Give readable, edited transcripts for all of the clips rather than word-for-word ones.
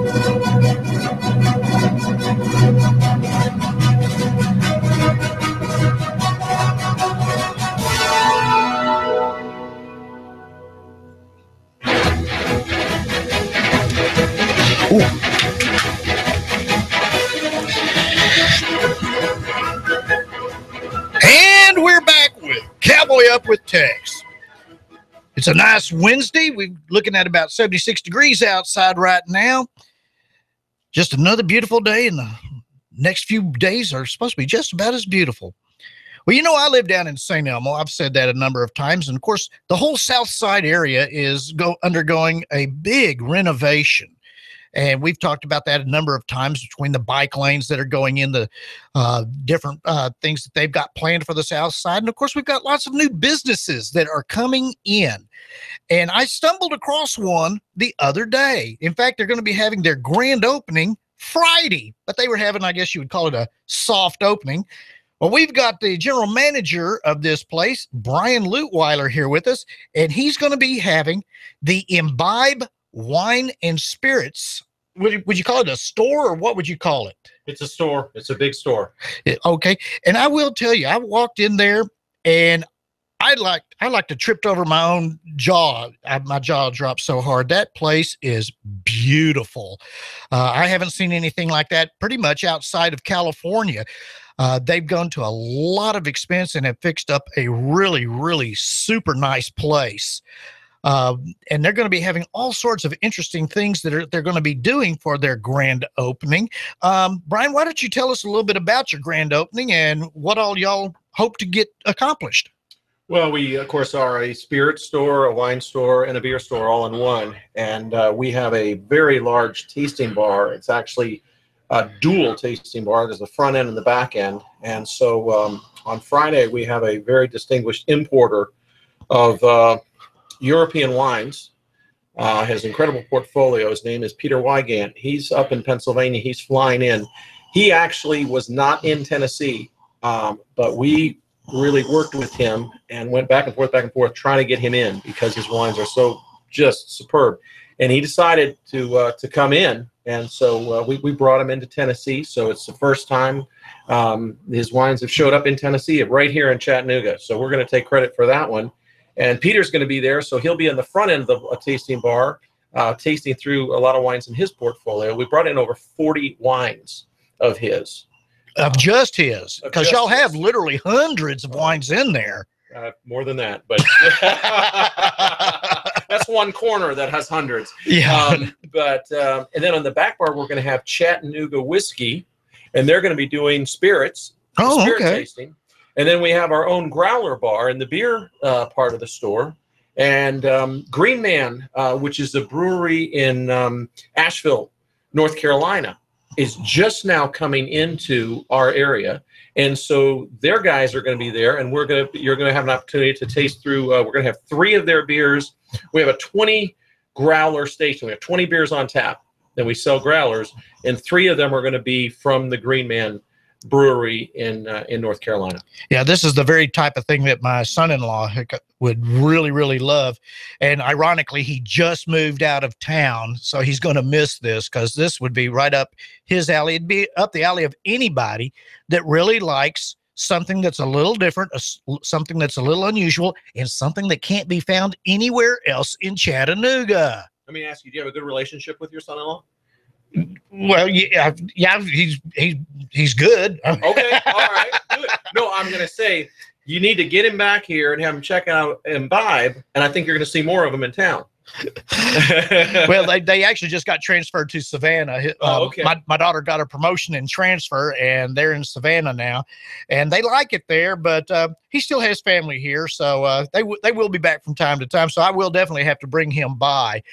And we're back with Cowboy Up with Tex. It's a nice Wednesday. We're looking at about 76 degrees outside right now. Just another beautiful day, and the next few days are supposed to be just about as beautiful. Well, you know, I live down in St. Elmo. I've said that a number of times. And, of course, the whole South Side area is undergoing a big renovation. And we've talked about that a number of times between the bike lanes that are going in, the different things that they've got planned for the South Side. And, of course, we've got lots of new businesses that are coming in. And I stumbled across one the other day. In fact, they're going to be having their grand opening Friday. But they were having, I guess you would call it a soft opening. Well, we've got the general manager of this place, Brian Lutweiler, here with us. And he's going to be having the Imbibe Wine and Spirits. Would you call it a store, or what would you call it? It's a store. It's a big store. Okay. And I will tell you, I walked in there and I like to tripped over my own jaw. My jaw dropped so hard. That place is beautiful. I haven't seen anything like that pretty much outside of California. They've gone to a lot of expense and have fixed up a really, really super nice place. And they're going to be having all sorts of interesting things that they're going to be doing for their grand opening. Brian, why don't you tell us a little bit about your grand opening and what all y'all hope to get accomplished? Well, we, of course, are a spirit store, a wine store, and a beer store all in one. And we have a very large tasting bar. It's actually a dual tasting bar. There's the front end and the back end. And so on Friday, we have a very distinguished importer of European wines. Has an incredible portfolio. His name is Peter Wygant. He's up in Pennsylvania. He's flying in. He actually was not in Tennessee, but we really worked with him and went back and forth, trying to get him in because his wines are so just superb. And he decided to come in, and so we brought him into Tennessee. So it's the first time his wines have showed up in Tennessee, right here in Chattanooga. So we're going to take credit for that one. And Peter's going to be there, so he'll be in the front end of a tasting bar, tasting through a lot of wines in his portfolio. We brought in over 40 wines of his. Of just his, because y'all have literally hundreds of wines in there. More than that, but that's one corner that has hundreds. Yeah. And then on the back bar, we're going to have Chattanooga whiskey, and they're going to be doing spirits. Oh, spirit okay. Tasting. And then we have our own growler bar in the beer part of the store. And Green Man, which is a brewery in Asheville, North Carolina, is just now coming into our area. And so their guys are going to be there, and you're going to have an opportunity to taste through. We're going to have 3 of their beers. We have a 20 growler station. We have 20 beers on tap. Then we sell growlers, and 3 of them are going to be from the Green Man brewery in North Carolina. Yeah, this is the very type of thing that my son-in-law would really, really love. And ironically, he just moved out of town, so he's going to miss this because this would be right up his alley. It'd be up the alley of anybody that really likes something that's a little different, something that's a little unusual, and something that can't be found anywhere else in Chattanooga. Let me ask you, do you have a good relationship with your son-in-law? Well, yeah, he's good. Okay, all right, good. No, I'm going to say you need to get him back here and have him check out Imbibe, and I think you're going to see more of him in town. Well, they actually just got transferred to Savannah. Okay. My daughter got a promotion and transfer, and they're in Savannah now, and they like it there. But he still has family here, so they will be back from time to time. So I will definitely have to bring him by.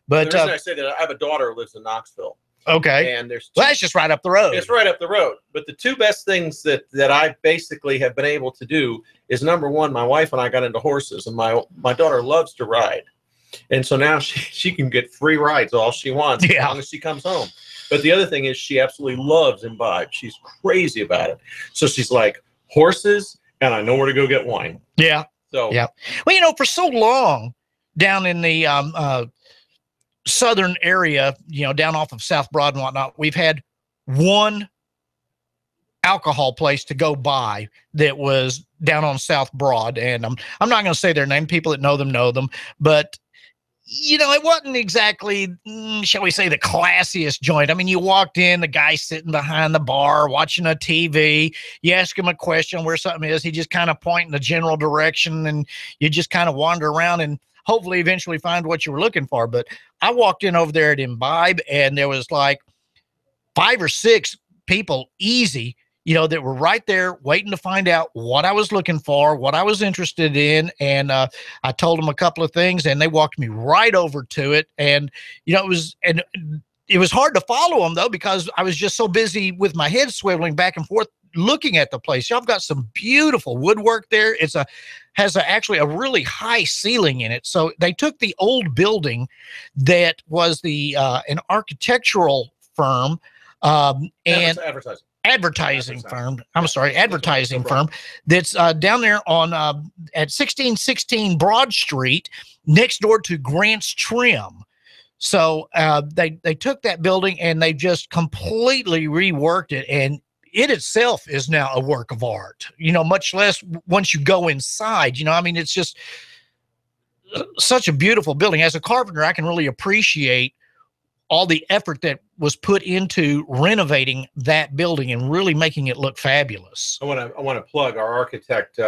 But the reason I say that, I have a daughter who lives in Knoxville. Okay. And there's well, that's just right up the road. It's right up the road. But the 2 best things that I basically have been able to do is, number one, my wife and I got into horses, and my daughter loves to ride. And so now she can get free rides all she wants, as long as she comes home. But the other thing is she absolutely loves Imbibe. She's crazy about it. So she's like, horses, and I know where to go get wine. Yeah. So yeah. Well, for so long down in the southern area, down off of South Broad and whatnot, we've had one alcohol place to go by that was down on South Broad. And I'm not going to say their name. People that know them, but it wasn't exactly, shall we say, the classiest joint. I mean, you walked in, the guy sitting behind the bar watching a TV. You ask him a question where something is, he just kind of point in the general direction, and you just kind of wander around and hopefully eventually find what you were looking for. But I walked in over there at Imbibe, and there was like 5 or 6 people easy, that were right there waiting to find out what I was looking for, what I was interested in. And I told them a couple of things, and they walked me right over to it. And, it was hard to follow them, though, because I was just so busy with my head swiveling back and forth looking at the place. Y'all have got some beautiful woodwork there. Has actually a really high ceiling in it. So they took the old building that was an architectural firm and advertising firm. I'm sorry, advertising firm that's down there on at 1616 Broad Street, next door to Grant's Trim. So they took that building and they just completely reworked it, and it itself is now a work of art. Much less once you go inside. I mean, it's just such a beautiful building. As a carpenter, I can really appreciate all the effort that was put into renovating that building and really making it look fabulous. I want to plug our architect,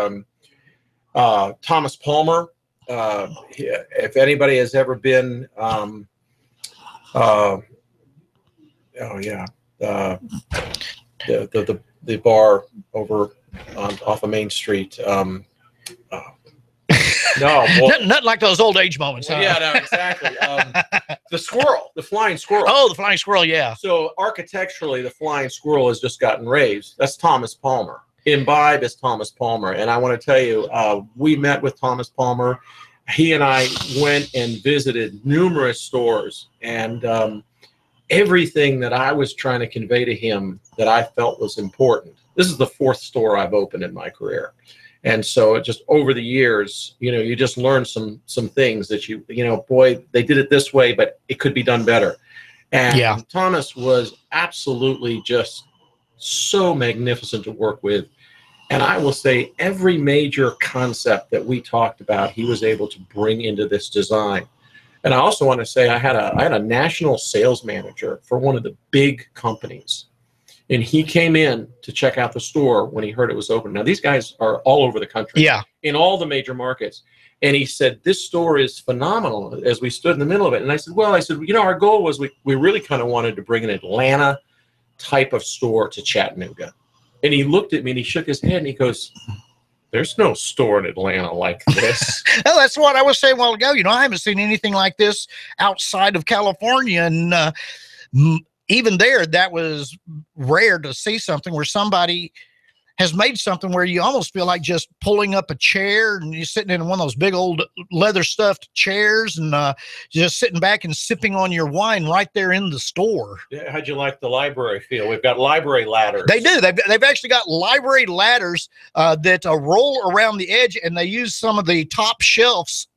Thomas Palmer. If anybody has ever been, the bar over off of Main Street. No, nothing like those old age moments. Well, yeah, no, exactly. The flying squirrel. Oh, the flying squirrel, yeah. So architecturally, the flying squirrel has just gotten raised. That's Thomas Palmer. Imbibe is Thomas Palmer, and I want to tell you, we met with Thomas Palmer. He and I went and visited numerous stores, and everything that I was trying to convey to him that I felt was important. This is the 4th store I've opened in my career. And so just over the years, you just learn some things that boy, they did it this way, but it could be done better. And yeah. Thomas was absolutely just so magnificent to work with. And I will say every major concept that we talked about, he was able to bring into this design. And I also want to say I had a national sales manager for one of the big companies. And he came in to check out the store when he heard it was open. Now, these guys are all over the country, yeah, in all the major markets. And he said, this store is phenomenal, as we stood in the middle of it. And I said, our goal was we really kind of wanted to bring an Atlanta type of store to Chattanooga. And he looked at me and he shook his head and he goes, there's no store in Atlanta like this. Well, that's what I was saying a while ago. I haven't seen anything like this outside of California. And even there, that was rare to see something where somebody has made something where you almost feel like just pulling up a chair and you're sitting in one of those big old leather stuffed chairs and just sitting back and sipping on your wine right there in the store. Yeah, how'd you like the library feel? We've got library ladders. They do. They've actually got library ladders that roll around the edge, and they use some of the top shelves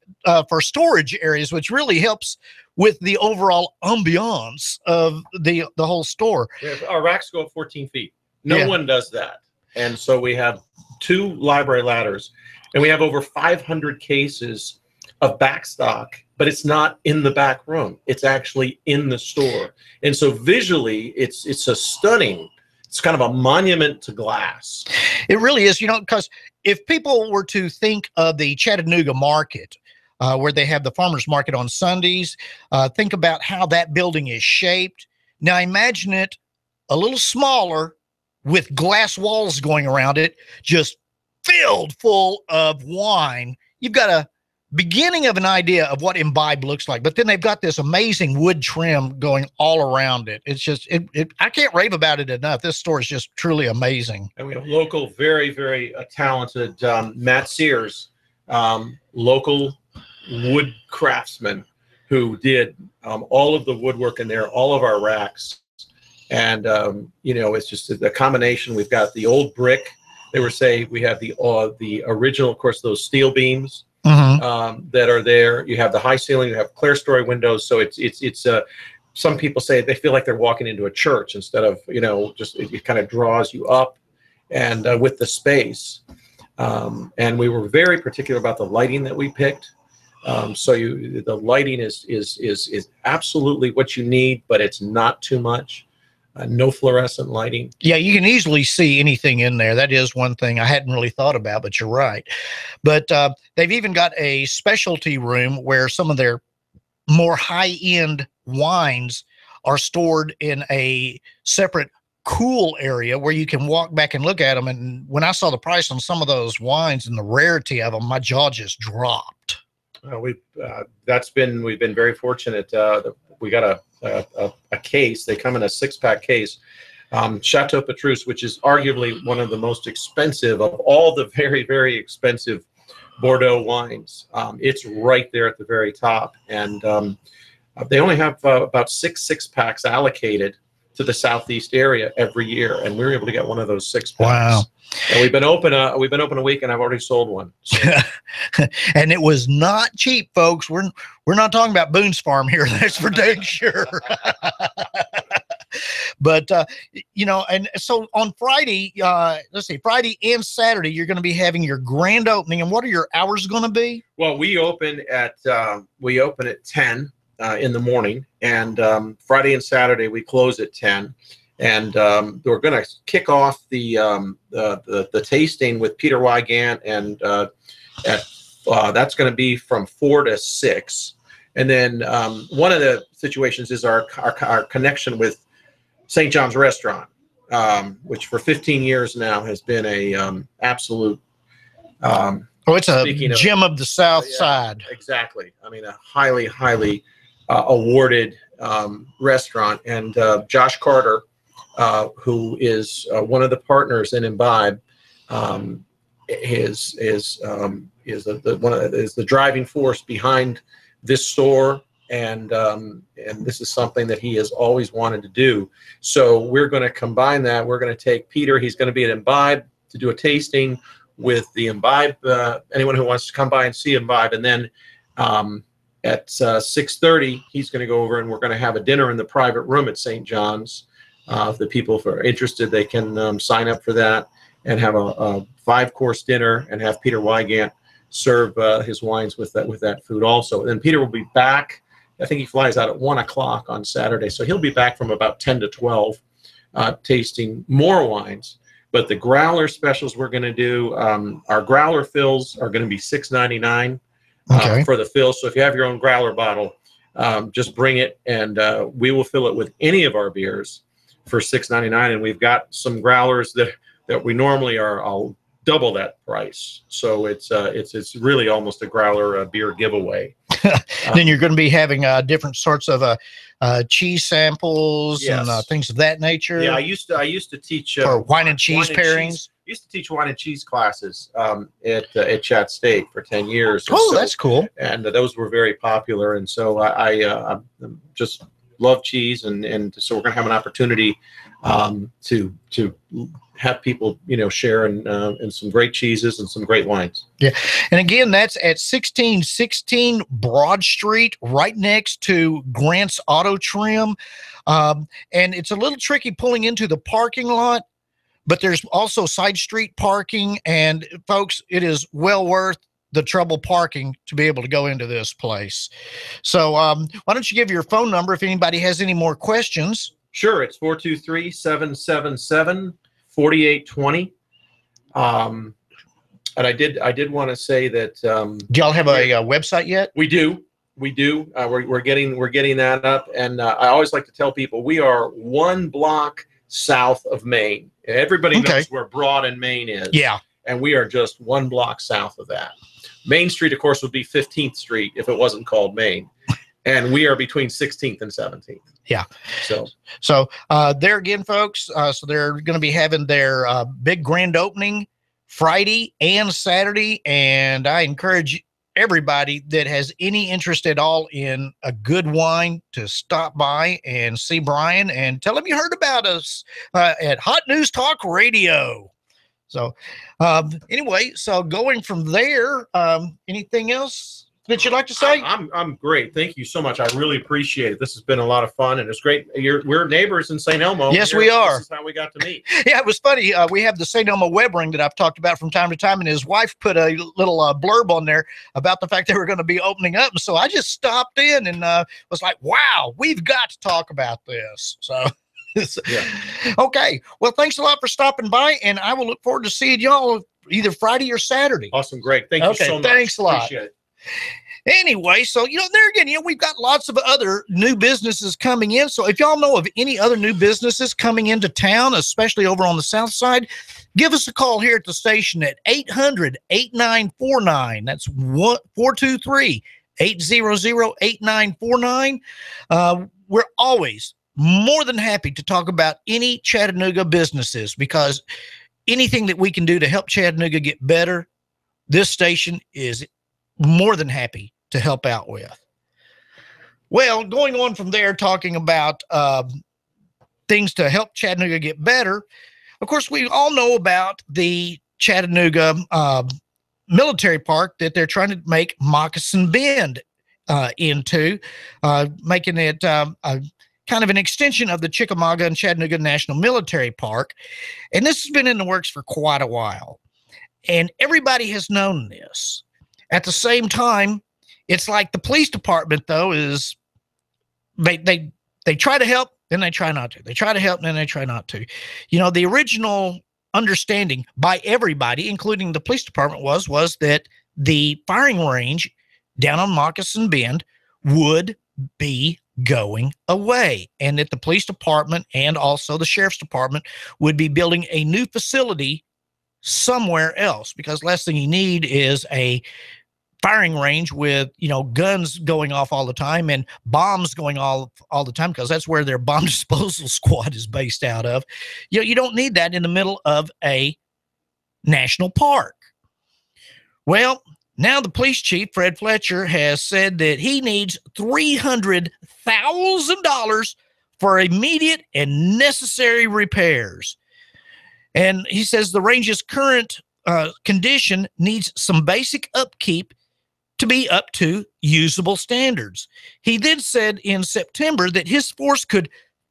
for storage areas, which really helps with the overall ambiance of the whole store. Yeah, our racks go up 14 feet. No one does that. And so we have 2 library ladders, and we have over 500 cases of back stock, but it's not in the back room. It's actually in the store. And so visually, it's a stunning, it's kind of a monument to glass. It really is, because if people were to think of the Chattanooga market, where they have the farmers market on Sundays, think about how that building is shaped. Now imagine it a little smaller with glass walls going around it, just filled full of wine. You've got a beginning of an idea of what Imbibe looks like, but then they've got this amazing wood trim going all around it. It's just, I can't rave about it enough. This store is just truly amazing. And we have local, very, very talented Matt Sears, local wood craftsman who did all of the woodwork in there, all of our racks. And, it's just a combination. We've got the old brick. They were saying we have the original, of course, those steel beams. that are there. You have the high ceiling, you have clear story windows. So it's some people say they feel like they're walking into a church instead of, just it kind of draws you up and with the space. And we were very particular about the lighting that we picked. So the lighting is absolutely what you need, but it's not too much. No fluorescent lighting. Yeah, you can easily see anything in there. That is one thing I hadn't really thought about, but you're right. But they've even got a specialty room where some of their more high-end wines are stored in a separate cool area where you can walk back and look at them. And when I saw the price on some of those wines and the rarity of them, my jaw just dropped. We've been very fortunate. We got a case. They come in a 6-pack case. Chateau Petrus, which is arguably one of the most expensive of all the very, very expensive Bordeaux wines. It's right there at the very top. And they only have about 6-packs allocated to the Southeast area every year. And we were able to get one of those 6-packs. Wow. And we've been open a week, and I've already sold one. So. And it was not cheap, folks. We're not talking about Boone's Farm here. That's for dang sure. But and so on Friday, Friday and Saturday, you're going to be having your grand opening. And what are your hours going to be? Well, we open at 10 in the morning, and Friday and Saturday we close at 10. And we're going to kick off the tasting with Peter Wygant, and that's going to be from 4 to 6. And then one of the situations is our connection with St. John's Restaurant, which for 15 years now has been a absolute. It's a gem of the South Side. Exactly. I mean, a highly, highly awarded restaurant, and Josh Carter. Who is one of the partners in Imbibe, is the driving force behind this store, and this is something that he has always wanted to do. So we're going to combine that. We're going to take Peter. He's going to be at Imbibe to do a tasting with the Imbibe. Anyone who wants to come by and see Imbibe, and then at 6:30 he's going to go over and we're going to have a dinner in the private room at St. John's. If the people who are interested, they can sign up for that and have a 5-course dinner and have Peter Wygant serve his wines with that food also. And then Peter will be back. I think he flies out at 1 o'clock on Saturday, so he'll be back from about 10 to 12, tasting more wines. But the growler specials we're going to do, our growler fills are going to be $6.99 for the fill. So if you have your own growler bottle, just bring it, and we will fill it with any of our beers for $6.99, and we've got some growlers that we normally are double that price. So it's really almost a growler beer giveaway. Then you're going to be having different sorts of cheese samples, yes, and things of that nature. Yeah, I used to teach for wine and cheese pairings. Used to teach wine and cheese classes at Chat State for 10 years. Oh, that's cool. And those were very popular, and so I just love cheese, and so we're going to have an opportunity to have people share in some great cheeses and some great wines. Yeah, and again, that's at 1616 Broad Street, right next to Grant's Auto Trim, and it's a little tricky pulling into the parking lot, but there's also side street parking, and folks, it is well worth the trouble parking to be able to go into this place. So why don't you give your phone number if anybody has any more questions? Sure, it's 423-777-4820. And I did want to say that do y'all have a website yet? We do. We're getting that up, and I always like to tell people we are 1 block south of Maine. Everybody knows where Broad and Maine is. Yeah. And we are just 1 block south of that. Main Street, of course, would be 15th Street if it wasn't called Maine. And we are between 16th and 17th. Yeah. So there again, folks, so they're going to be having their big grand opening Friday and Saturday. And I encourage everybody that has any interest at all in a good wine to stop by and see Brian and tell him you heard about us at Hot News Talk Radio. So anyway, so going from there, anything else that you'd like to say? I'm great. Thank you so much. I really appreciate it. This has been a lot of fun, and it's great. We're neighbors in St. Elmo. Yes, we are. This is how we got to meet. Yeah, it was funny. We have the St. Elmo web ring that I've talked about from time to time, and his wife put a little blurb on there about the fact they were going to be opening up. And so I just stopped in and was like, wow, we've got to talk about this. So yeah. Okay. Well, thanks a lot for stopping by, and I will look forward to seeing y'all either Friday or Saturday. Awesome. Great. Thank you so much. Thanks a lot. Appreciate it. Anyway, so, there again, we've got lots of other new businesses coming in. So if y'all know of any other new businesses coming into town, especially over on the south side, give us a call here at the station at 800-8949. That's 423-800-8949. We're always more than happy to talk about any Chattanooga businesses, because anything that we can do to help Chattanooga get better, this station is more than happy to help out with. Well, going on from there, talking about things to help Chattanooga get better, of course, we all know about the Chattanooga Military Park that they're trying to make Moccasin Bend into, making it kind of an extension of the Chickamauga and Chattanooga National Military Park. And this has been in the works for quite a while. And everybody has known this. At the same time, it's like the police department, though, is they try to help, then they try not to. They try to help, then they try not to. The original understanding by everybody, including the police department, was that the firing range down on Moccasin Bend would be going away, and that the police department and also the sheriff's department would be building a new facility somewhere else, because last thing you need is a firing range with, guns going off all the time and bombs going all the time, because that's where their bomb disposal squad is based out of. You don't need that in the middle of a national park. Well, now the police chief, Fred Fletcher, has said that he needs $300,000 for immediate and necessary repairs. And he says the range's current condition needs some basic upkeep to be up to usable standards. He then said in September that his force could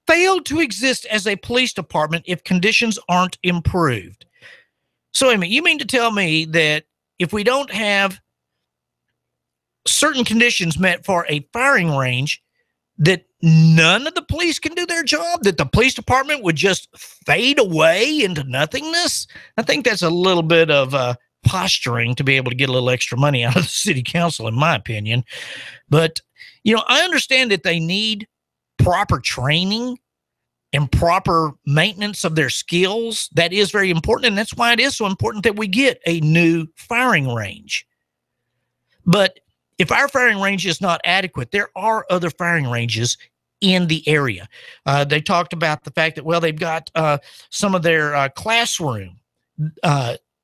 fail to exist as a police department if conditions aren't improved. So, Amy, you mean to tell me that if we don't have certain conditions met for a firing range, that none of the police can do their job, that the police department would just fade away into nothingness? I think that's a little bit of posturing to be able to get a little extra money out of the city council, in my opinion. But, I understand that they need proper training and proper maintenance of their skills. That is very important, and that's why it is so important that we get a new firing range. But if our firing range is not adequate, there are other firing ranges in the area. They talked about the fact that, well, they've got some of their classroom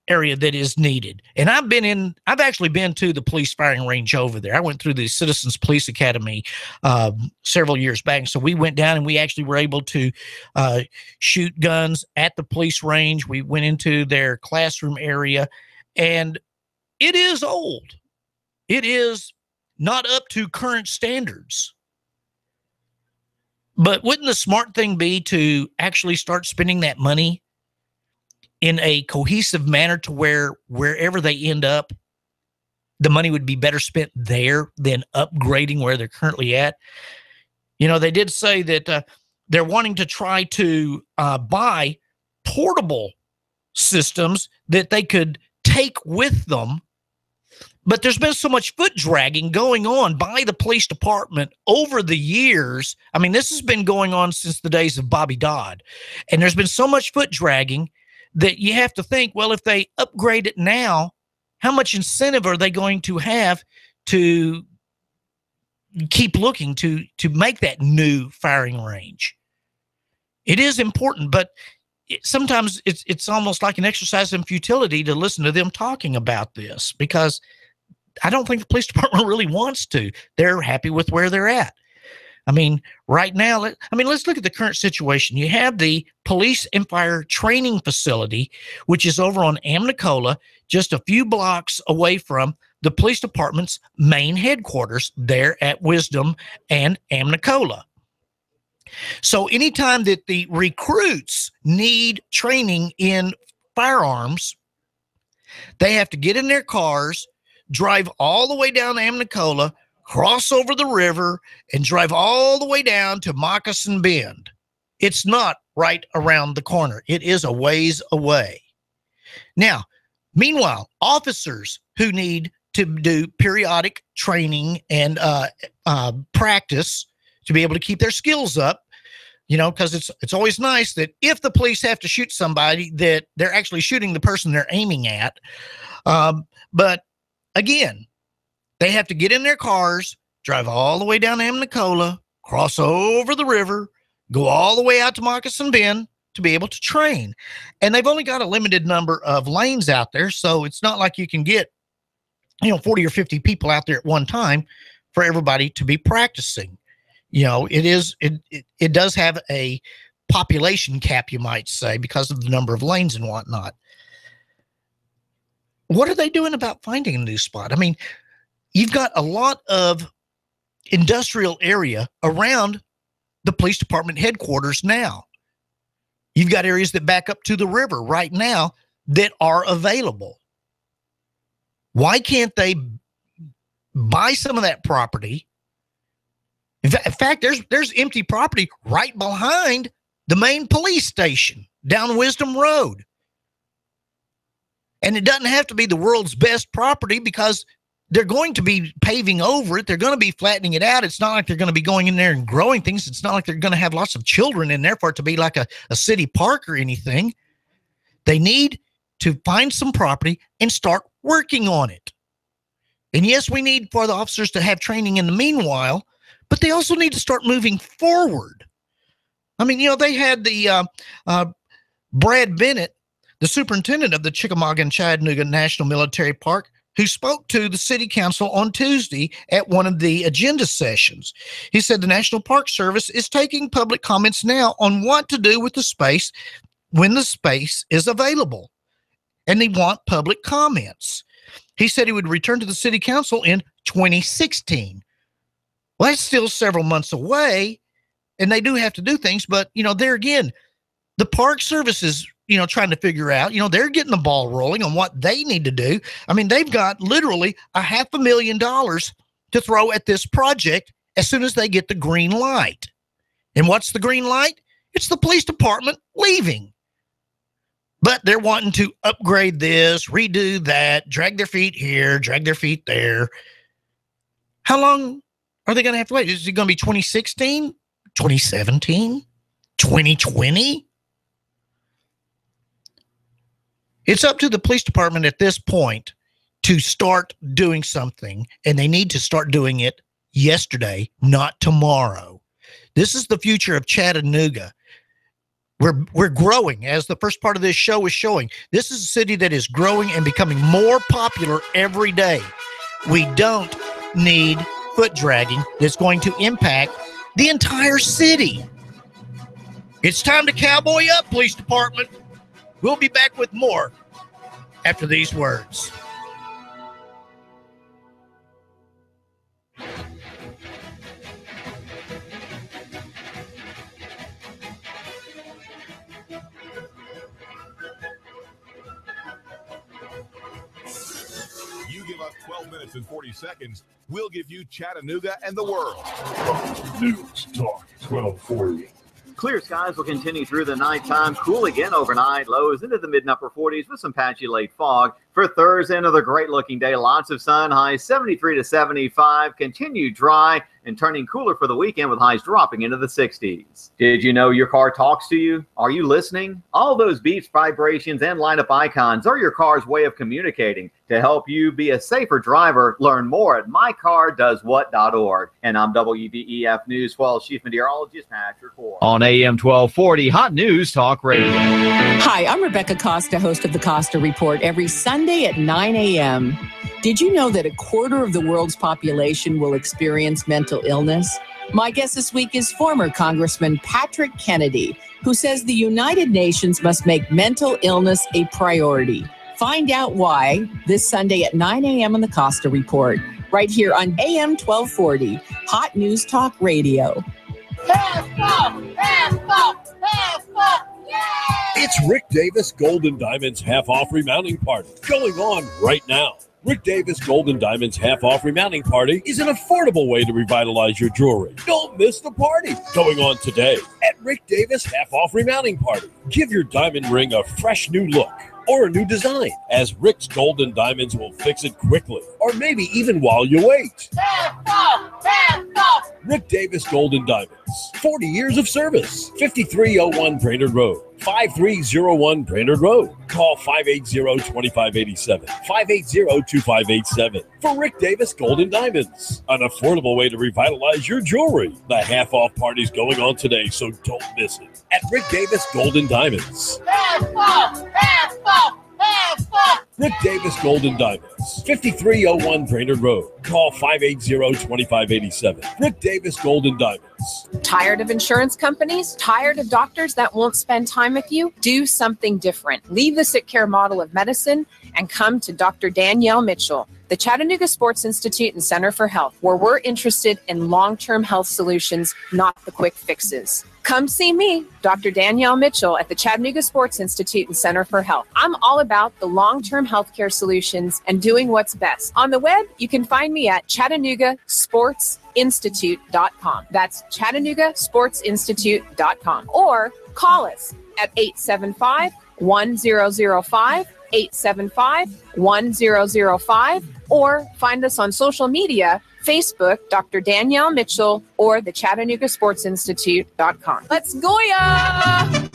area that is needed. And I've actually been to the police firing range over there. I went through the Citizens Police Academy several years back. So we went down and we actually were able to shoot guns at the police range. We went into their classroom area, and it is old. It is not up to current standards. But wouldn't the smart thing be to actually start spending that money in a cohesive manner to where wherever they end up, the money would be better spent there than upgrading where they're currently at? They did say that they're wanting to try to buy portable systems that they could take with them. But there's been so much foot dragging going on by the police department over the years. I mean, this has been going on since the days of Bobby Dodd. And there's been so much foot dragging that you have to think, well, if they upgrade it now, how much incentive are they going to have to keep looking to make that new firing range? It is important, but sometimes it's almost like an exercise in futility to listen to them talking about this, because I don't think the police department really wants to. They're happy with where they're at. I mean, right now, let's look at the current situation. You have the police and fire training facility, which is over on Amnicola, just a few blocks away from the police department's main headquarters there at Wisdom and Amnicola. So anytime that the recruits need training in firearms, they have to get in their cars, drive all the way down to Amnicola, cross over the river, and drive all the way down to Moccasin Bend. It's not right around the corner. It is a ways away. Now, meanwhile, officers who need to do periodic training and practice to be able to keep their skills up, because it's always nice that if the police have to shoot somebody, that they're actually shooting the person they're aiming at. But again, they have to get in their cars, drive all the way down to Amnicola, cross over the river, go all the way out to Moccasin Bend to be able to train. And they've only got a limited number of lanes out there, so it's not like you can get 40 or 50 people out there at one time for everybody to be practicing. It does have a population cap, you might say, because of the number of lanes and whatnot. What are they doing about finding a new spot? I mean, you've got a lot of industrial area around the police department headquarters now. You've got areas that back up to the river right now that are available. Why can't they buy some of that property? In fact, there's empty property right behind the main police station down Wisdom Road. And it doesn't have to be the world's best property because they're going to be paving over it. They're going to be flattening it out. It's not like they're going to be going in there and growing things. It's not like they're going to have lots of children in there for it to be like a city park or anything. They need to find some property and start working on it. And yes, we need for the officers to have training in the meanwhile, but they also need to start moving forward. I mean, they had the Brad Bennett, the superintendent of the Chickamauga and Chattanooga National Military Park, who spoke to the city council on Tuesday at one of the agenda sessions. He said the National Park Service is taking public comments now on what to do with the space when the space is available, and they want public comments. He said he would return to the city council in 2016. Well, that's still several months away, and they do have to do things, but, there again, the Park Service is trying to figure out, they're getting the ball rolling on what they need to do. I mean, they've got literally $500,000 to throw at this project as soon as they get the green light. And what's the green light? It's the police department leaving. But they're wanting to upgrade this, redo that, drag their feet here, drag their feet there. How long are they going to have to wait? Is it going to be 2016, 2017, 2020? It's up to the police department at this point to start doing something, and they need to start doing it yesterday, not tomorrow. This is the future of Chattanooga. We're growing, as the first part of this show is showing. This is a city that is growing and becoming more popular every day. We don't need foot dragging that's going to impact the entire city. It's time to cowboy up, police department. We'll be back with more after these words. You give us 12 minutes and 40 seconds, we'll give you Chattanooga and the world. News Talk 1240. Clear skies will continue through the nighttime. Cool again overnight. Lows into the mid-upper 40s with some patchy late fog. For Thursday, another great-looking day. Lots of sun. Highs 73 to 75. Continued dry and turning cooler for the weekend with highs dropping into the 60s. Did you know your car talks to you? Are you listening? All those beeps, vibrations, and light-up icons are your car's way of communicating. To help you be a safer driver, learn more at mycardoeswhat.org. And I'm WBEF News 12 Chief Meteorologist Patrick Ford. On AM 1240, Hot News Talk Radio. Hi, I'm Rebecca Costa, host of the Costa Report, every Sunday at 9 a.m. Did you know that a quarter of the world's population will experience mental illness? My guest this week is former Congressman Patrick Kennedy, who says the United Nations must make mental illness a priority. Find out why this Sunday at 9 a.m. on the Costa Report, right here on AM 1240, Hot News Talk Radio. It's Rick Davis Golden Diamonds half-off remounting party going on right now. Rick Davis Golden Diamonds half-off remounting party is an affordable way to revitalize your jewelry. Don't miss the party going on today at Rick Davis half-off remounting party. Give your diamond ring a fresh new look or a new design, as Rick's Golden Diamonds will fix it quickly, or maybe even while you wait. Rick Davis Golden Diamonds, 40 years of service, 5301 Brainerd Road, 5301 Brainerd Road. Call 580-2587, 580-2587 for Rick Davis Golden Diamonds, an affordable way to revitalize your jewelry. The half-off party's going on today, so don't miss it at Rick Davis Golden Diamonds. Rick Davis Golden Diamonds, 5301 Brainerd Road. Call 580-2587. Rick Davis Golden Diamonds. Tired of insurance companies? Tired of doctors that won't spend time with you? Do something different. Leave the sick care model of medicine and come to Dr. Danielle Mitchell, the Chattanooga Sports Institute and Center for Health, where we're interested in long-term health solutions, not the quick fixes. Come see me, Dr. Danielle Mitchell, at the Chattanooga Sports Institute and Center for Health. I'm all about the long-term healthcare solutions and doing what's best. On the web, you can find me at ChattanoogaSportsInstitute.com. That's ChattanoogaSportsInstitute.com. Or call us at 875-1005, 875-1005, or find us on social media, Facebook, Dr. Danielle Mitchell, or the ChattanoogaSportsInstitute.com. Let's go, ya!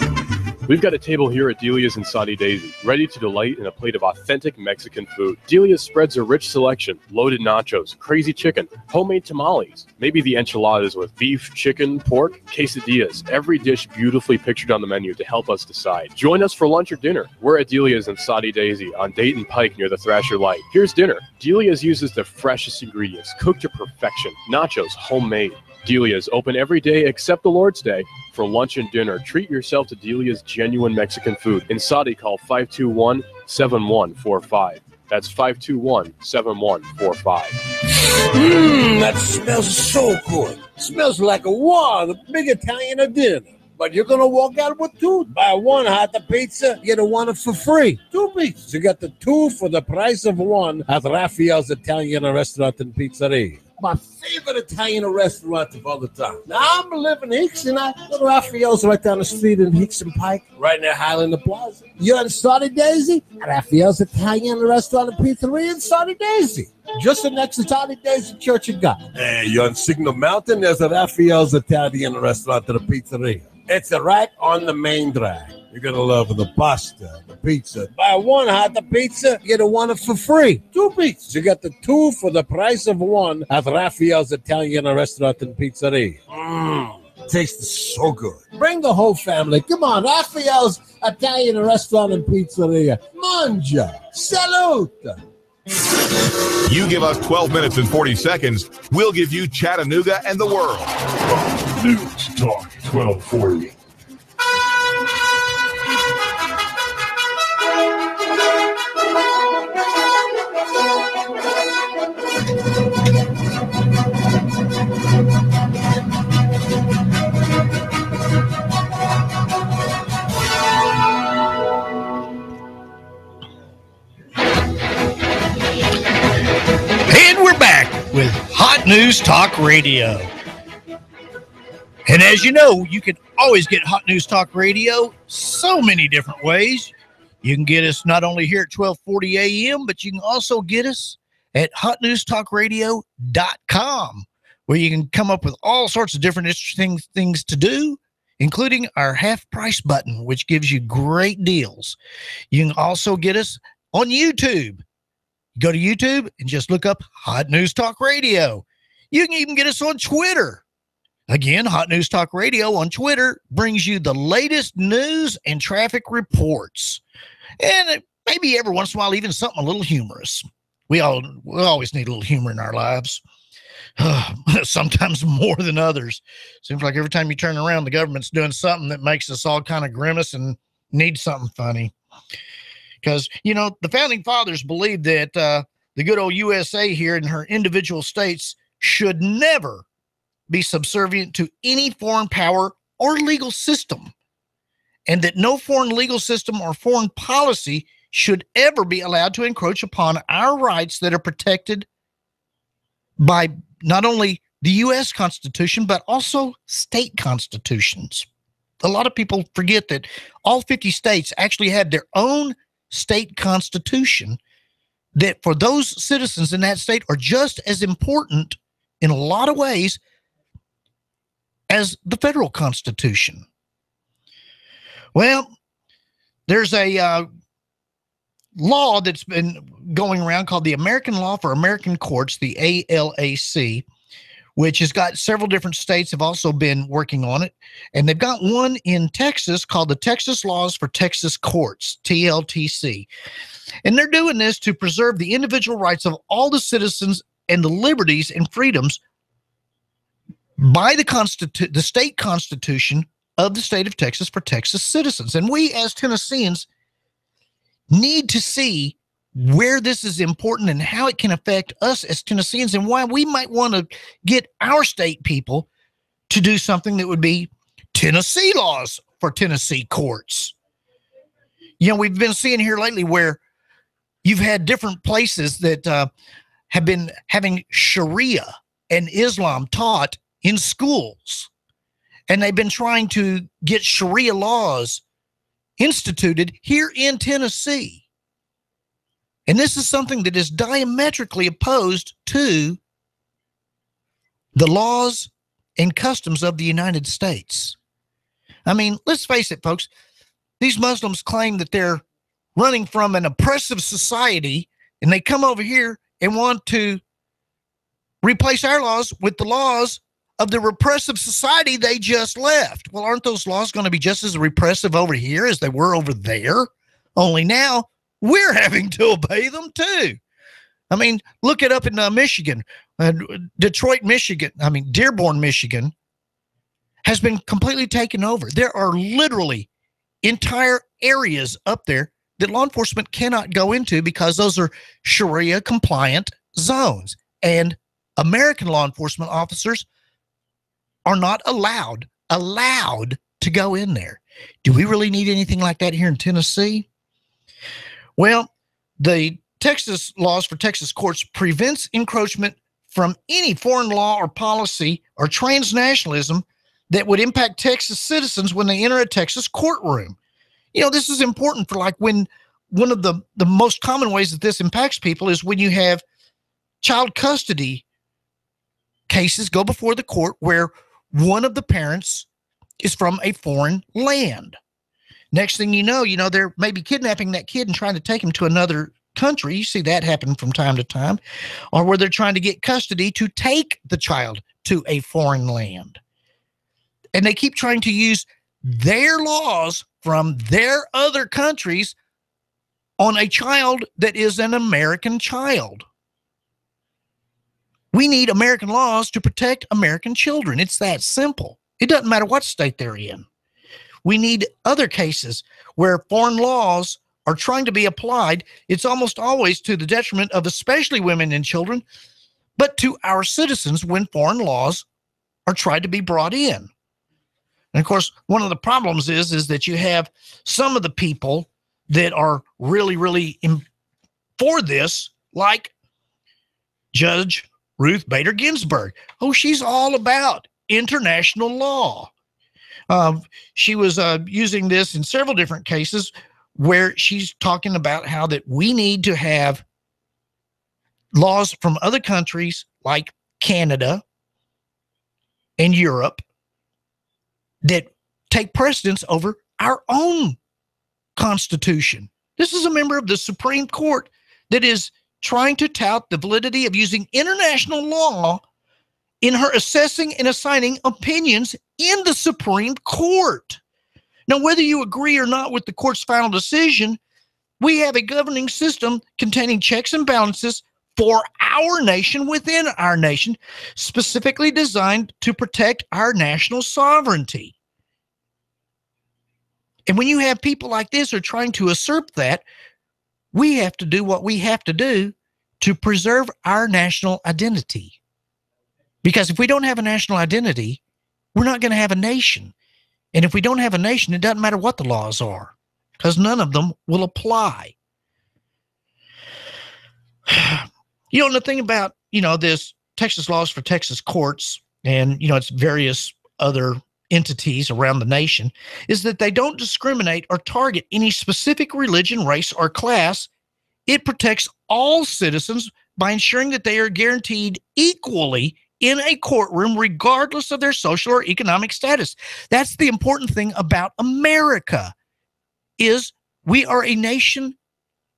We've got a table here at Delia's and Saudi Daisy, ready to delight in a plate of authentic Mexican food. Delia's spreads a rich selection: loaded nachos, crazy chicken, homemade tamales, maybe the enchiladas with beef, chicken, pork, quesadillas. Every dish beautifully pictured on the menu to help us decide. Join us for lunch or dinner. We're at Delia's and Saudi Daisy on Dayton Pike near the Thrasher Light. Here's dinner. Delia's uses the freshest ingredients, cooked to perfection. Nachos, homemade. Delia's open every day except the Lord's Day. For lunch and dinner, treat yourself to Delia's genuine Mexican food. In Saudi, call 521-7145. That's 521-7145. That smells so good. Smells like a big Italian dinner. But you're going to walk out with two. Buy one hot pizza, get a one for free. 2 pizzas. You got the two for the price of one at Raphael's Italian Restaurant and Pizzeria. My favorite Italian restaurant of all the time. Now, I'm living in Hicks, and I go to Raphael's right down the street in Hicks and Pike, right near Highland Plaza. You're in Saudi Daisy? Raphael's Italian Restaurant and Pizzeria in Saudi Daisy. Just next to Saudi Daisy Church of God. Hey, you're on Signal Mountain. There's a Raphael's Italian Restaurant and a Pizzeria. It's right on the main drag. You're going to love the pasta, the pizza. Buy one hot pizza, get a one for free. 2 pizzas. You got the two for the price of one at Raphael's Italian Restaurant and Pizzeria. Tastes so good. Bring the whole family. Come on, Raphael's Italian Restaurant and Pizzeria. Mangia. Salute. You give us 12 minutes and 40 seconds, we'll give you Chattanooga and the world. News Talk 1240. And we're back with Hot News Talk Radio. And as you know, you can always get Hot News Talk Radio so many different ways. You can get us not only here at 1240 a.m., but you can also get us at hotnewstalkradio.com, where you can come up with all sorts of different interesting things to do, including our half price button, which gives you great deals. You can also get us on YouTube. Go to YouTube and just look up Hot News Talk Radio. You can even get us on Twitter. Again, Hot News Talk Radio on Twitter brings you the latest news and traffic reports. And maybe every once in a while, even something a little humorous. We always need a little humor in our lives. Sometimes more than others. Seems like every time you turn around, the government's doing something that makes us all kind of grimace and need something funny. Because, the founding fathers believed that the good old USA here in her individual states should never be subservient to any foreign power or legal system, and that no foreign legal system or foreign policy should ever be allowed to encroach upon our rights that are protected by not only the U.S. Constitution, but also state constitutions. A lot of people forget that all 50 states actually have their own state constitution, that for those citizens in that state are just as important in a lot of ways as the federal Constitution. Well, there's a law that's been going around called the American Law for American Courts, the ALAC, which has got several different states have also been working on it. And they've got one in Texas called the Texas Laws for Texas Courts, TLTC. And they're doing this to preserve the individual rights of all the citizens and the liberties and freedoms by the state constitution of the state of Texas for Texas citizens. And we as Tennesseans need to see where this is important and how it can affect us as Tennesseans, and why we might want to get our state people to do something that would be Tennessee laws for Tennessee courts. We've been seeing here lately where you've had different places that have been having Sharia and Islam taught in schools, and they've been trying to get Sharia laws instituted here in Tennessee. And this is something that is diametrically opposed to the laws and customs of the United States. I mean, let's face it, folks. These Muslims claim that they're running from an oppressive society, and they come over here and want to replace our laws with the laws of the repressive society they just left. Well, aren't those laws going to be just as repressive over here as they were over there? Only now we're having to obey them too. I mean, look it up in Michigan, Detroit, Michigan. I mean, Dearborn, Michigan has been completely taken over. There are literally entire areas up there that law enforcement cannot go into because those are Sharia compliant zones, and American law enforcement officers are not allowed to go in there. Do we really need anything like that here in Tennessee? Well, the Texas Laws for Texas Courts prevents encroachment from any foreign law or policy or transnationalism that would impact Texas citizens when they enter a Texas courtroom. This is important for, like, when one of the most common ways that this impacts people is when you have child custody cases go before the court where one of the parents is from a foreign land. Next thing you know, they're maybe kidnapping that kid and trying to take him to another country. You see that happen from time to time. Or where they're trying to get custody to take the child to a foreign land. And they keep trying to use their laws from their other countries on a child that is an American child. We need American laws to protect American children. It's that simple. It doesn't matter what state they're in. We need other cases where foreign laws are trying to be applied. It's almost always to the detriment of especially women and children, but to our citizens when foreign laws are tried to be brought in. And of course, one of the problems is that you have some of the people that are really for this, like Judge Ruth Bader Ginsburg. Oh, she's all about international law. She was using this in several different cases where she's talking about how that we need to have laws from other countries like Canada and Europe that take precedence over our own Constitution. This is a member of the Supreme Court that is trying to tout the validity of using international law in her assessing and assigning opinions in the Supreme Court. Now, whether you agree or not with the court's final decision, we have a governing system containing checks and balances for our nation, within our nation, specifically designed to protect our national sovereignty. And when you have people like this who are trying to usurp that, we have to do what we have to do to preserve our national identity. Because if we don't have a national identity, we're not going to have a nation. And if we don't have a nation, it doesn't matter what the laws are, because none of them will apply. You know, the thing about, this Texas Laws for Texas Courts and, its various other entities around the nation is that they don't discriminate or target any specific religion, race, or class. It protects all citizens by ensuring that they are guaranteed equally in a courtroom, regardless of their social or economic status. That's the important thing about America, is we are a nation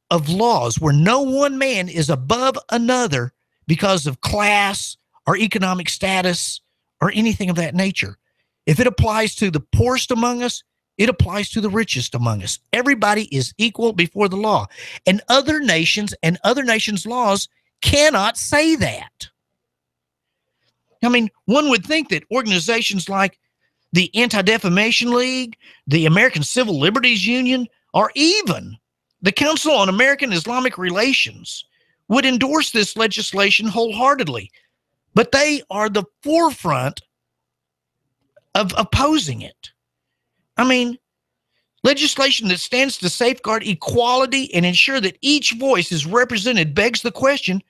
of laws where no one man is above another because of class or economic status or anything of that nature. If it applies to the poorest among us, it applies to the richest among us. Everybody is equal before the law. And other nations and other nations' laws cannot say that. I mean, one would think that organizations like the Anti-Defamation League, the American Civil Liberties Union, or even the Council on American Islamic Relations would endorse this legislation wholeheartedly. But they are the forefront of opposing it. I mean, legislation that stands to safeguard equality and ensure that each voice is represented begs the question,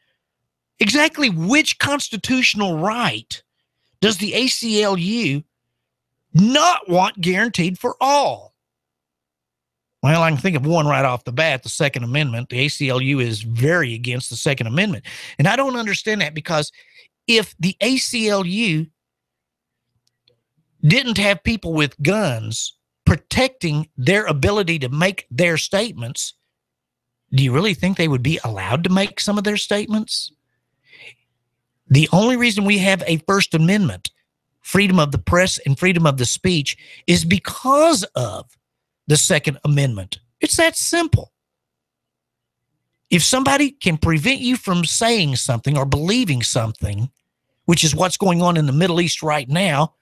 exactly which constitutional right does the ACLU not want guaranteed for all? Well, I can think of one right off the bat, the Second Amendment. The ACLU is very against the Second Amendment. And I don't understand that, because if the ACLU didn't have people with guns protecting their ability to make their statements, do you really think they would be allowed to make some of their statements? The only reason we have a First Amendment, freedom of the press and freedom of the speech, is because of the Second Amendment. It's that simple. If somebody can prevent you from saying something or believing something, which is what's going on in the Middle East right now,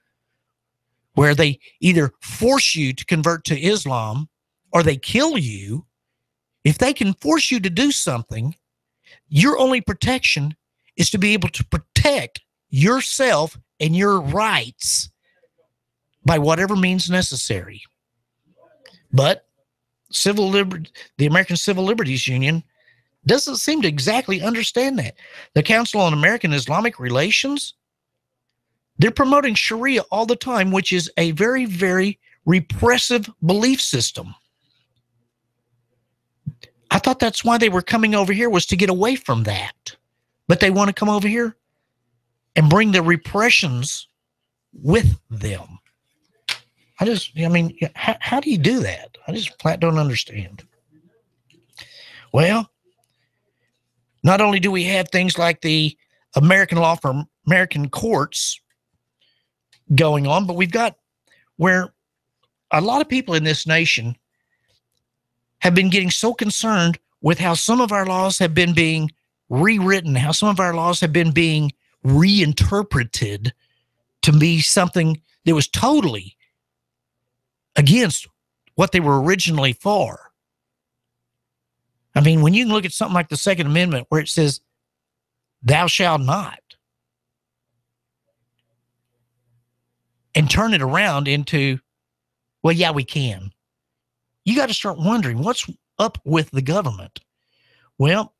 where they either force you to convert to Islam or they kill you, if they can force you to do something, your only protection is to be able to protect yourself and your rights by whatever means necessary. But the American Civil Liberties Union doesn't seem to exactly understand that. The Council on American Islamic Relations, they're promoting Sharia all the time, which is a very, very repressive belief system. I thought that's why they were coming over here, was to get away from that. But they want to come over here and bring the repressions with them. How do you do that? I just flat don't understand. Well, not only do we have things like the American law for American courts going on, but we've got where a lot of people in this nation have been getting so concerned with how some of our laws have been being rewritten, how some of our laws have been being reinterpreted to be something that was totally against what they were originally for. I mean, when you can look at something like the Second Amendment where it says, thou shalt not, and turn it around into, well, yeah, we can. You got to start wondering, what's up with the government? Well,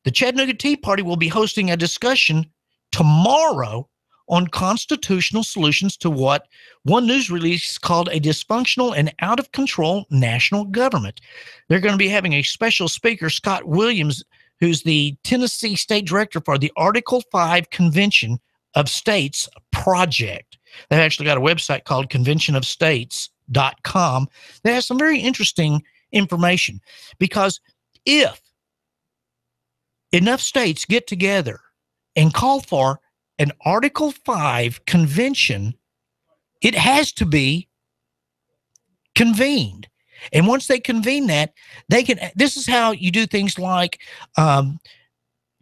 the Chattanooga Tea Party will be hosting a discussion tomorrow on constitutional solutions to what one news release called a dysfunctional and out-of-control national government. They're going to be having a special speaker, Scott Williams, who's the Tennessee State Director for the Article 5 Convention of States Project. They've actually got a website called conventionofstates.com that has some very interesting information, because if enough states get together and call for an Article 5 convention, it has to be convened. And once they convene that, they can, this is how you do things like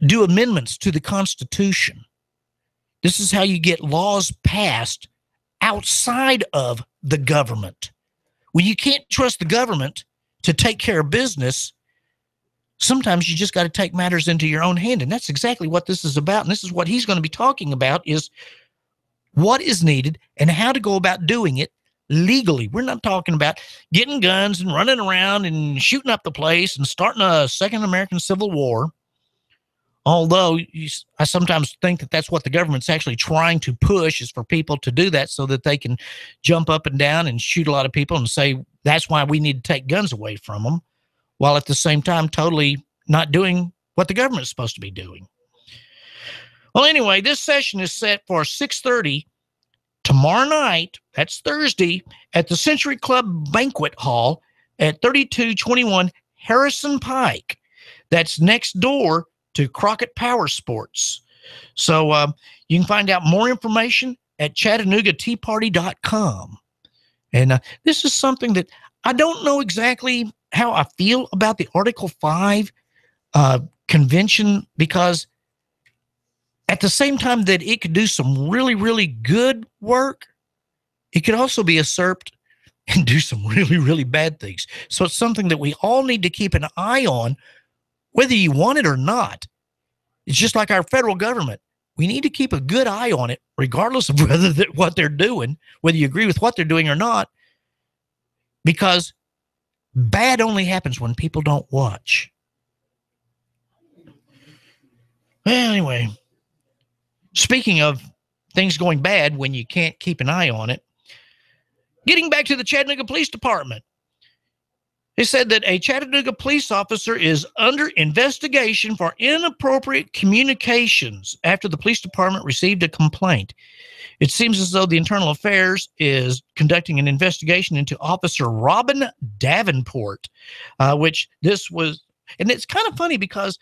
do amendments to the Constitution. This is how you get laws passed outside of the government. When you can't trust the government to take care of business, sometimes you just got to take matters into your own hand. And that's exactly what this is about. And this is what he's going to be talking about, is what is needed and how to go about doing it legally. We're not talking about getting guns and running around and shooting up the place and starting a second American Civil War. Although I sometimes think that that's what the government's actually trying to push, is for people to do that so that they can jump up and down and shoot a lot of people and say that's why we need to take guns away from them, while at the same time totally not doing what the government is supposed to be doing. Well, anyway, this session is set for 6:30 tomorrow night. That's Thursday, at the Century Club Banquet Hall at 3221 Harrison Pike. That's next door to Crockett Power Sports. So you can find out more information at ChattanoogaTeaParty.com. And this is something that I don't know exactly how I feel about the Article 5 convention, because at the same time that it could do some really, really good work, it could also be usurped and do some really, really bad things. So it's something that we all need to keep an eye on, whether you want it or not. It's just like our federal government. We need to keep a good eye on it, regardless of what they're doing, whether you agree with what they're doing or not, because bad only happens when people don't watch. Well, anyway, speaking of things going bad when you can't keep an eye on it, getting back to the Chattanooga Police Department, they said that a Chattanooga police officer is under investigation for inappropriate communications after the police department received a complaint. It seems as though the Internal Affairs is conducting an investigation into Officer Robin Davenport, which this was, and it's kind of funny because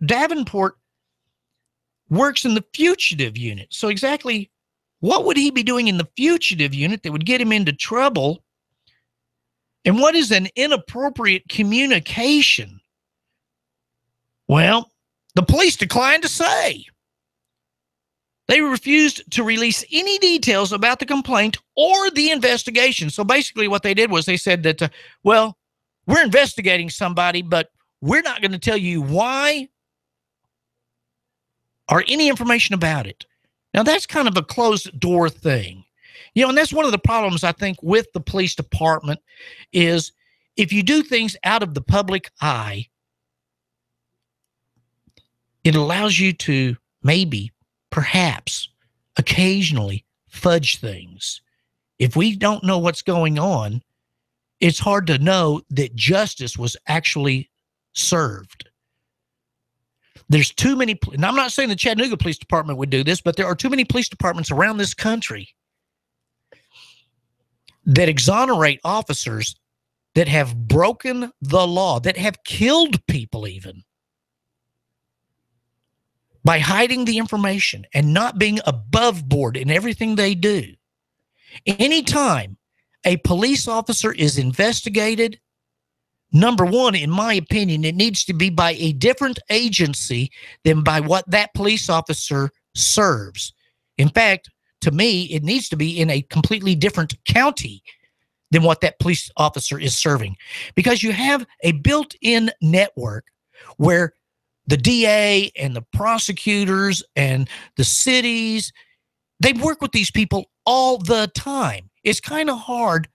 Davenport works in the fugitive unit. So exactly what would he be doing in the fugitive unit that would get him into trouble? And what is an inappropriate communication? Well, the police declined to say. They refused to release any details about the complaint or the investigation. So basically what they did was they said that, well, we're investigating somebody, but we're not going to tell you why or any information about it. Now, that's kind of a closed door thing. You know, and that's one of the problems, I think, with the police department is if you do things out of the public eye, it allows you to maybe, perhaps, occasionally fudge things. If we don't know what's going on, it's hard to know that justice was actually served. There's too many, and I'm not saying the Chattanooga Police Department would do this, but there are too many police departments around this country that exonerate officers that have broken the law, that have killed people even, by hiding the information and not being above board in everything they do. Anytime a police officer is investigated, number one, in my opinion, it needs to be by a different agency than by what that police officer serves. In fact, to me, it needs to be in a completely different county than what that police officer is serving, because you have a built-in network where the DA and the prosecutors and the cities, they work with these people all the time. It's kind of hard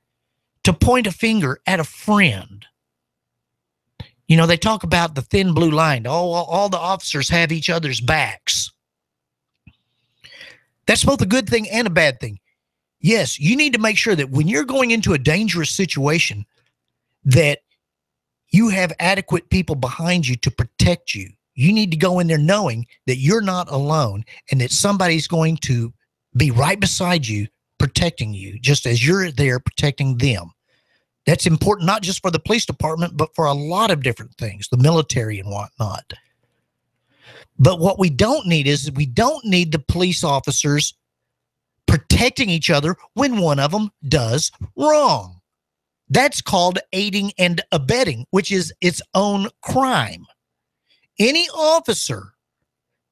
to point a finger at a friend. You know, they talk about the thin blue line. All the officers have each other's backs. That's both a good thing and a bad thing. Yes, you need to make sure that when you're going into a dangerous situation, that you have adequate people behind you to protect you. You need to go in there knowing that you're not alone and that somebody's going to be right beside you, protecting you, just as you're there protecting them. That's important, not just for the police department, but for a lot of different things, the military and whatnot. But what we don't need is we don't need the police officers protecting each other when one of them does wrong. That's called aiding and abetting, which is its own crime. Any officer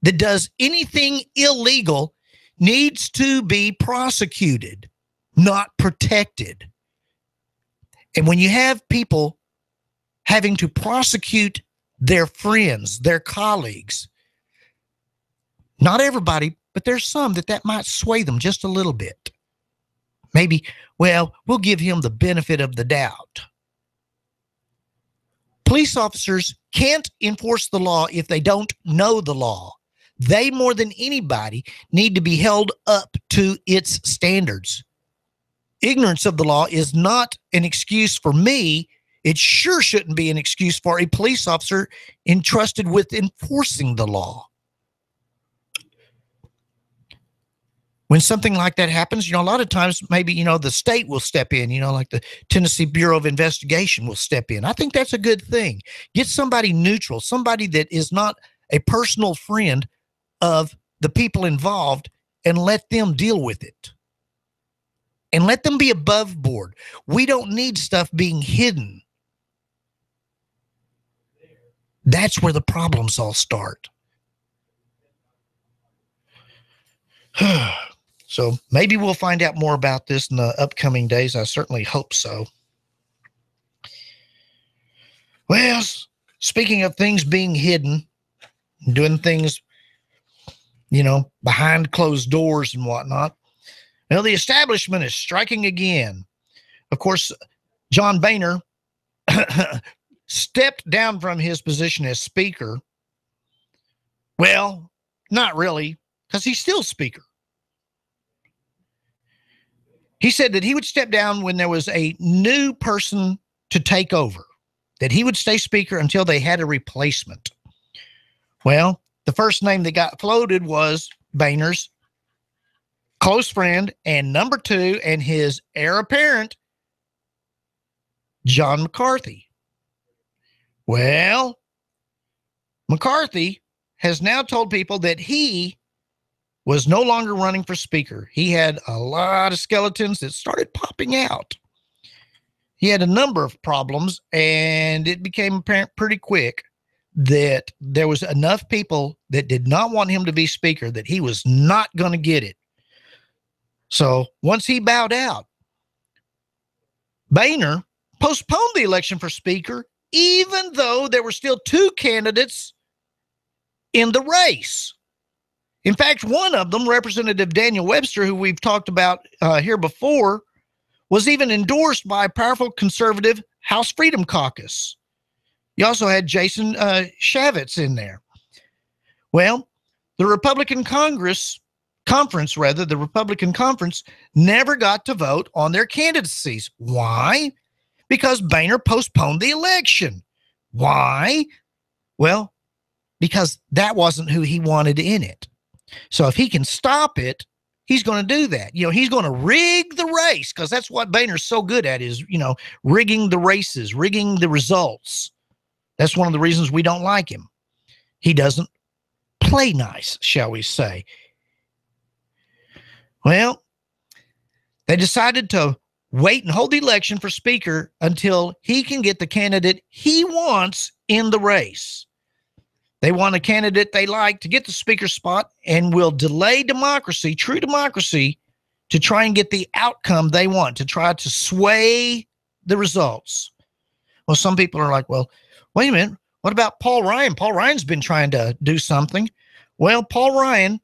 that does anything illegal needs to be prosecuted, not protected. And when you have people having to prosecute their friends, their colleagues, not everybody, but there's some that might sway them just a little bit. Maybe, well, we'll give him the benefit of the doubt. Police officers can't enforce the law if they don't know the law. They, more than anybody, need to be held up to its standards. Ignorance of the law is not an excuse for me. It sure shouldn't be an excuse for a police officer entrusted with enforcing the law. When something like that happens, a lot of times maybe, the state will step in, like the Tennessee Bureau of Investigation will step in. I think that's a good thing. Get somebody neutral, somebody that is not a personal friend of the people involved, and let them deal with it. And let them be above board. We don't need stuff being hidden. That's where the problems all start. So maybe we'll find out more about this in the upcoming days. I certainly hope so. Well, speaking of things being hidden, doing things, behind closed doors and whatnot, the establishment is striking again. Of course, John Boehner stepped down from his position as Speaker. Well, not really, because he's still Speaker. He said that he would step down when there was a new person to take over, that he would stay Speaker until they had a replacement. Well, the first name that got floated was Boehner's close friend and number 2 and his heir apparent, John McCarthy. Well, McCarthy has now told people that he was no longer running for Speaker. He had a lot of skeletons that started popping out. He had a number of problems, and it became apparent pretty quick that there was enough people that did not want him to be Speaker that he was not going to get it. So once he bowed out, Boehner postponed the election for Speaker, even though there were still 2 candidates in the race. In fact, one of them, Representative Daniel Webster, who we've talked about here before, was even endorsed by a powerful conservative House Freedom Caucus. You also had Jason Shavitz in there. Well, the Republican Conference never got to vote on their candidacies. Why? Because Boehner postponed the election. Why? Well, because that wasn't who he wanted in it. So if he can stop it, he's going to do that. He's going to rig the race, because that's what Boehner's so good at is, rigging the races, rigging the results. That's one of the reasons we don't like him. He doesn't play nice, shall we say. Well, they decided to wait and hold the election for Speaker until he can get the candidate he wants in the race. They want a candidate they like to get the Speaker spot and will delay democracy, true democracy, to try and get the outcome they want, to try to sway the results. Well, some people are like, well, wait a minute. What about Paul Ryan? Paul Ryan's been trying to do something. Well, Paul Ryan,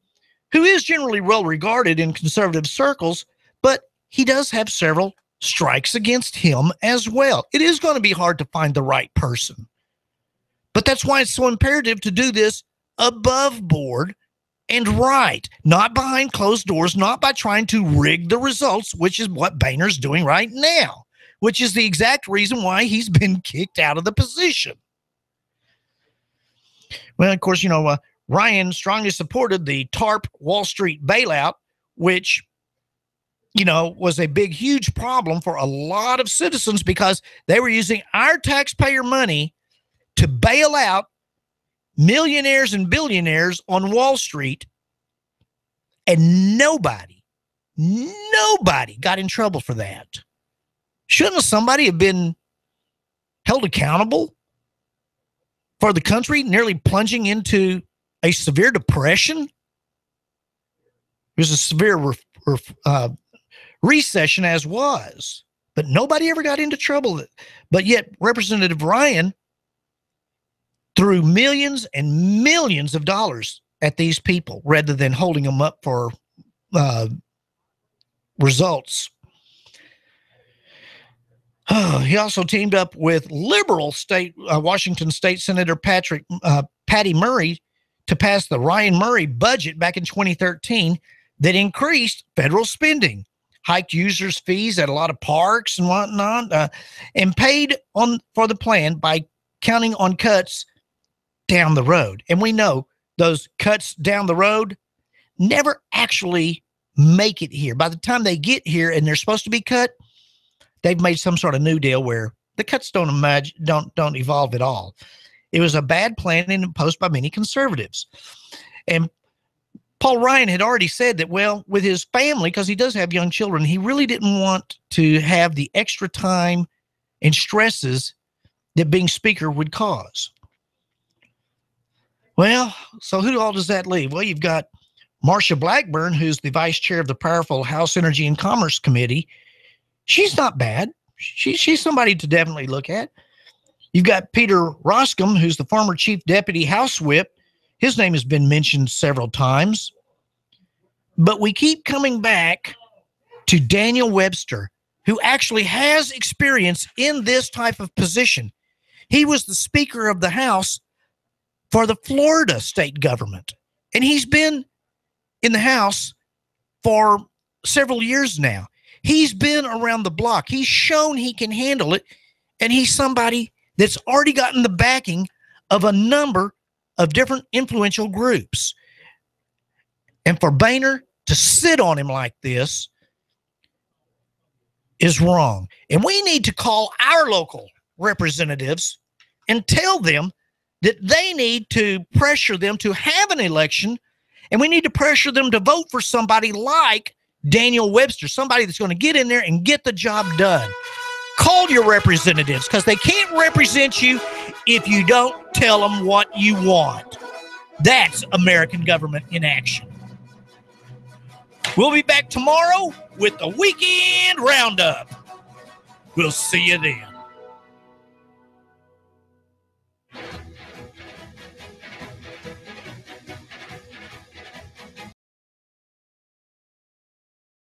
who is generally well regarded in conservative circles, but he does have several strikes against him as well. It is going to be hard to find the right person. But that's why it's so imperative to do this above board and right, not behind closed doors, not by trying to rig the results, which is what Boehner's doing right now, which is the exact reason why he's been kicked out of the position. Well, of course, Ryan strongly supported the TARP Wall Street bailout, which, was a big, huge problem for a lot of citizens because they were using our taxpayer money to bail out millionaires and billionaires on Wall Street, and nobody got in trouble for that. Shouldn't somebody have been held accountable for the country nearly plunging into a severe depression. There's a severe recession as was, but nobody ever got into trouble. But yet Representative Ryan threw millions and millions of dollars at these people rather than holding them up for results. He also teamed up with liberal Washington State Senator Patty Murray to pass the Ryan Murray budget back in 2013 that increased federal spending, hiked users' fees at a lot of parks and whatnot, and paid for the plan by counting on cuts down the road. And we know those cuts down the road never actually make it here. By the time they get here and they're supposed to be cut, they've made some sort of new deal where the cuts don't evolve at all. It was a bad plan and imposed by many conservatives. And Paul Ryan had already said that, well, with his family, because he does have young children, he really didn't want to have the extra time and stresses that being speaker would cause. Well, so who all does that leave? Well, you've got Marsha Blackburn, who's the vice chair of the powerful House Energy and Commerce Committee. She's not bad. She's somebody to definitely look at. You've got Peter Roscom, who's the former chief deputy House whip. His name has been mentioned several times. But we keep coming back to Daniel Webster, who actually has experience in this type of position. He was the Speaker of the House for the Florida state government. And he's been in the House for several years now. He's been around the block. He's shown he can handle it. And he's somebody that's already gotten the backing of a number of different influential groups. And for Boehner to sit on him like this is wrong. And we need to call our local representatives and tell them that they need to pressure them to have an election, and we need to pressure them to vote for somebody like Daniel Webster, somebody that's going to get in there and get the job done. Call your representatives, because they can't represent you if you don't tell them what you want. That's American government in action. We'll be back tomorrow with the Weekend Roundup. We'll see you then.